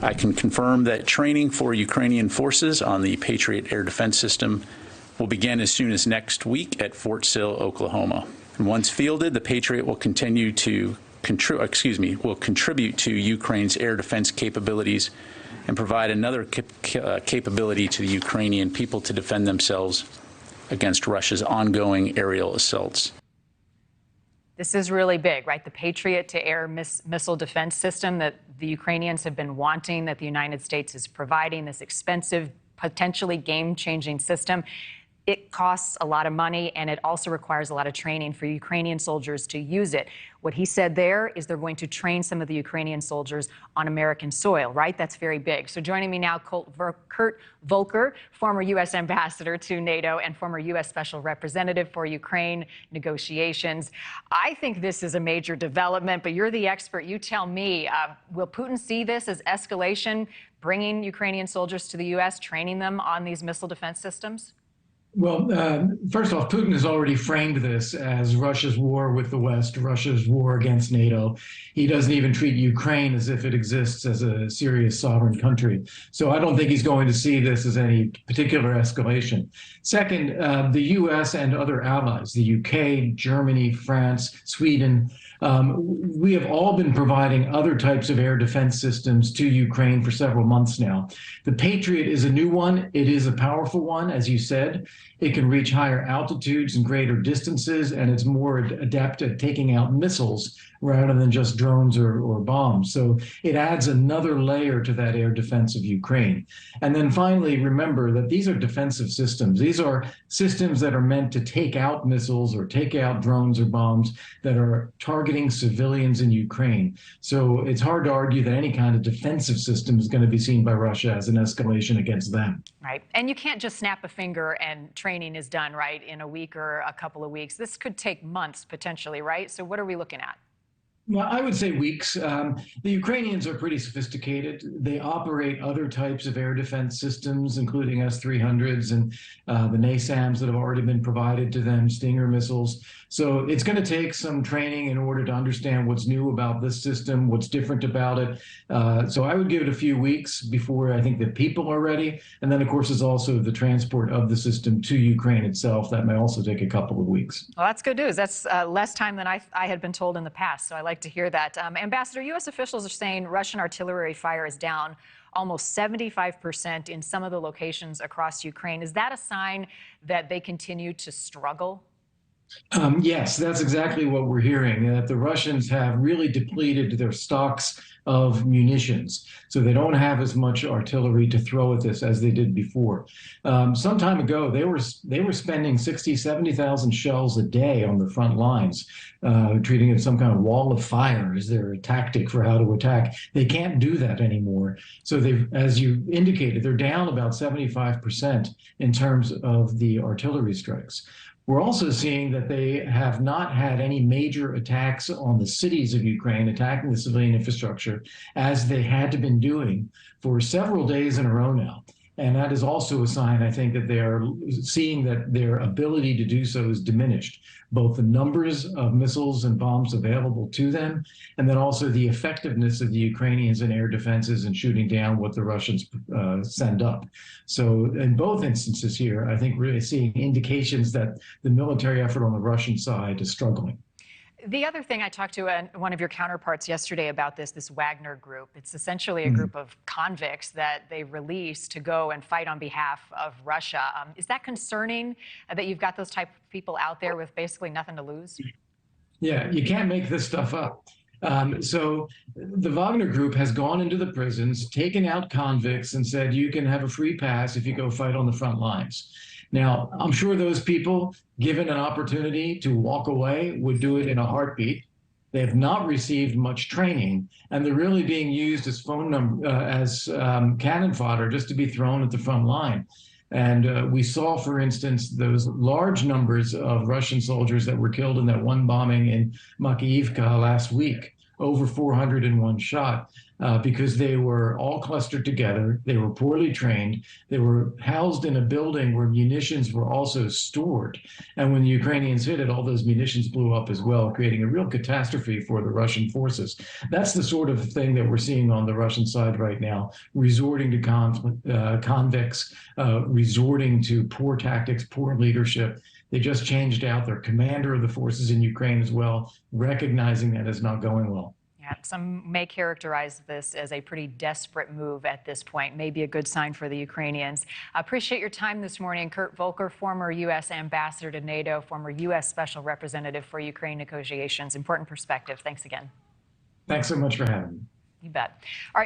I can confirm that training for Ukrainian forces on the Patriot air defense system will begin as soon as next week at Fort Sill, Oklahoma. And once fielded, the Patriot will continue to contribute to Ukraine's air defense capabilities and provide another capability to the Ukrainian people to defend themselves against Russia's ongoing aerial assaults. This is really big, right? The Patriot to air missile defense system that the Ukrainians have been wanting, that the United States is providing, this expensive, potentially game-changing system. It costs a lot of money, and it also requires a lot of training for Ukrainian soldiers to use it. What he said there is they're going to train some of the Ukrainian soldiers on American soil, right? That's very big. So joining me now, Kurt Volker, former U.S. ambassador to NATO and former U.S. Special Representative for Ukraine negotiations. I think this is a major development, but you're the expert. You tell me, will Putin see this as escalation, bringing Ukrainian soldiers to the U.S., training them on these missile defense systems? Well, first off, Putin has already framed this as Russia's war with the West, Russia's war against NATO. He doesn't even treat Ukraine as if it exists as a serious sovereign country. So I don't think he's going to see this as any particular escalation. Second, the U.S. and other allies, the U.K., Germany, France, Sweden, we have all been providing other types of air defense systems to Ukraine for several months now. The Patriot is a new one. It is a powerful one, as you said. It can reach higher altitudes and greater distances, and it's more adept at taking out missiles rather than just drones or bombs. So it adds another layer to that air defense of Ukraine. And then finally, remember that these are defensive systems. These are systems that are meant to take out missiles or take out drones or bombs that are targeting civilians in Ukraine. So it's hard to argue that any kind of defensive system is going to be seen by Russia as an escalation against them. Right. And you can't just snap a finger and training is done, right, in a week or a couple of weeks. This could take months potentially, right? So what are we looking at? Well, I would say weeks. The Ukrainians are pretty sophisticated. They operate other types of air defense systems, including S-300s and the NASAMS that have already been provided to them, Stinger missiles. So it's going to take some training in order to understand what's new about this system, what's different about it. So I would give it a few weeks before I think the people are ready. And then, of course, there's also the transport of the system to Ukraine itself. That may also take a couple of weeks. Well, that's good news. That's less time than I had been told in the past. So I like to hear that. Ambassador, U.S. officials are saying Russian artillery fire is down almost 75% in some of the locations across Ukraine. Is that a sign that they continue to struggle? Yes, that's exactly what we're hearing, that the Russians have really depleted their stocks of munitions. So they don't have as much artillery to throw at this as they did before. Some time ago, they were spending 60, 70,000 shells a day on the front lines, treating it as some kind of wall of fire as their tactic for how to attack. They can't do that anymore. So they've, as you indicated, they're down about 75% in terms of the artillery strikes. We're also seeing that they have not had any major attacks on the cities of Ukraine, attacking the civilian infrastructure, as they had to been doing for several days in a row now. And that is also a sign, I think, that they are seeing that their ability to do so is diminished, both the numbers of missiles and bombs available to them, and then also the effectiveness of the Ukrainians in air defenses and shooting down what the Russians send up. So in both instances here, I think we're seeing indications that the military effort on the Russian side is struggling. The other thing, I talked to one of your counterparts yesterday about this Wagner group. It's essentially a group of convicts that they released to go and fight on behalf of Russia. Is that concerning that you've got those type of people out there with basically nothing to lose? Yeah, you can't make this stuff up. So the Wagner group has gone into the prisons, taken out convicts, and said, you can have a free pass if you go fight on the front lines. Now, I'm sure those people, given an opportunity to walk away, would do it in a heartbeat. They have not received much training, and they're really being used as cannon fodder just to be thrown at the front line. And we saw, for instance, those large numbers of Russian soldiers that were killed in that one bombing in Makiivka last week, over 400 in one shot. because they were all clustered together. They were poorly trained. They were housed in a building where munitions were also stored. And when the Ukrainians hit it, all those munitions blew up as well, creating a real catastrophe for the Russian forces. That's the sort of thing that we're seeing on the Russian side right now, resorting to convicts, resorting to poor tactics, poor leadership. They just changed out their commander of the forces in Ukraine as well, recognizing that it's not going well. Yeah, some may characterize this as a pretty desperate move at this point, maybe a good sign for the Ukrainians. I appreciate your time this morning. Kurt Volker, former U.S. ambassador to NATO, former U.S. special representative for Ukraine negotiations. Important perspective. Thanks again. Thanks so much for having me. You bet. All right.